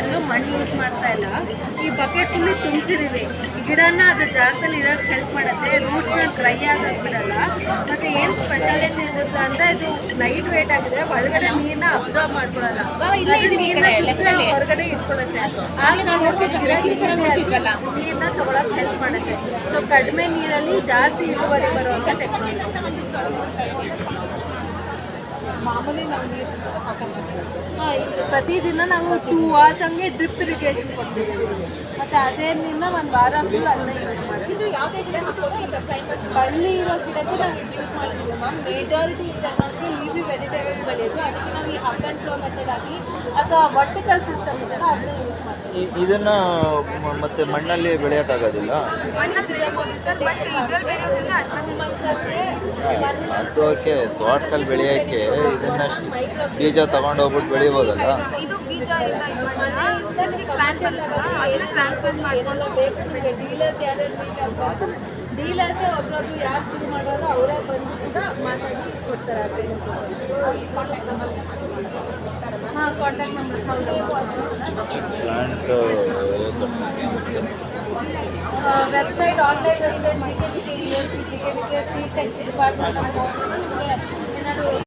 ಎಲ್ಲೂ ಮಣ್ಣು ಯೂಸ್ ಮಾಡ್ತಾ ಇಲ್ಲ. ಈ ಬಕೆಟ್ ಫುಲ್ಲಿ ತುಂಬಿಸಿದೀವಿ. ಗಿಡನ ಅದ್ರ ಜಾಗದಲ್ಲಿ ಇರೋಕ್ಕೆ ಹೆಲ್ಪ್ ಮಾಡುತ್ತೆ. ರೂಟ್ಸ್ನ ಡ್ರೈ ಆಗಕ್ಕೆ ಬಿಡಲ್ಲ. ಮತ್ತು ಏನು ಸ್ಪೆಷಾಲಿಟಿ ಇರುತ್ತೆ ಅಂದರೆ ಇದು ಲೈಟ್ ವೇಟ್ ಆಗಿದೆ. ಒಳಗಡೆ ನೀರನ್ನ ಅಬ್ಸರ್ವ್ ಮಾಡ್ಕೊಳ್ಳಲ್ಲ, ಹೊರಗಡೆ ಇಟ್ಕೊಳ್ಳುತ್ತೆ. ನೀರನ್ನ ತಗೊಳಕ್ಕೆ ಹೆಲ್ಪ್ ಮಾಡುತ್ತೆ. ಸೊ ಕಡಿಮೆ ನೀರಲ್ಲಿ ಜಾಸ್ತಿ ಇಳುವರಿ ಬರುವಂಥ ಟೆಕ್ನಾಲಜಿ. ಮಾಮೂಲಿ ನಾವು ನೀರು ಪ್ರತಿದಿನ ನಾವು 2 hours ಹಂಗೆ ಡ್ರಿಪ್ ಇರಿಗೇಷನ್ ಕೊಡ್ತಿದ್ದೀವಿ. ಮತ್ತು ಅದೇನಿಂದ ಒಂದು ವಾರ ಫುಲ್ ಅದನ್ನ ಯೂಸ್ ಮಾಡ್ತೀವಿ. ಬಳ್ಳಿ ಇರೋ ಗಿಡಕ್ಕೆ ನಾವು ಇದು ಯೂಸ್ ಮಾಡ್ತೀವಿ ಮ್ಯಾಮ್. ಮೇಜಾರಿಟಿ ಇದನ್ನೋಕ್ಕೆ ಲೀವಿ ವೆಜಿಟೇಬಲ್ಸ್ ಬೆಳೆಯೋದು. ಅದಕ್ಕೆ ನಾವು ಈ ಹಬ್ ಆ್ಯಂಡ್ ಫ್ಲೋ ಮೆಥಡ್ ಆಗಿ ಅಥವಾ ವರ್ಟಿಕಲ್ ಸಿಸ್ಟಮ್ ಇದೆಲ್ಲ ಅದನ್ನ ಯೂಸ್ ಮಾಡ್ತೀವಿ. ಇದನ್ನ ಮತ್ತೆ ಮಣ್ಣಲ್ಲಿ ಬೆಳೆಯೋಕ್ಕಾಗೋದಿಲ್ಲ. ಅದು ಓಕೆ, ತೋಟದಲ್ಲಿ ಬೆಳೆಯೋಕ್ಕೆ ಇದನ್ನ ಬೀಜ ತಗೊಂಡೋಗ್ಬಿಟ್ಟು ಬೆಳಿಬೋದಲ್ಲ. ಇದು ಬೀಜ ಎಲ್ಲ ಡೀಲರ್ಸ್ ಯಾರ್ಯಾರು ಬೀಜ ಹಾಕ್ಬೇಕು, ಡೀಲರ್ಸೇ ಒಬ್ಬರೊಬ್ರು ಯಾರು ಶುರು ಮಾಡೋರು ಅವರೇ ಬಂದು ಕೂಡ ಮಾತಾಡಿ ಕೊಡ್ತಾರೆ. ಹಾಂ, ಕಾಂಟ್ಯಾಕ್ಟ್ ನಂಬರ್. ಹೌದು, plant website, online website, K V K C tech department ಅಂತ ನಿಮಗೆ ಏನಾದರೂ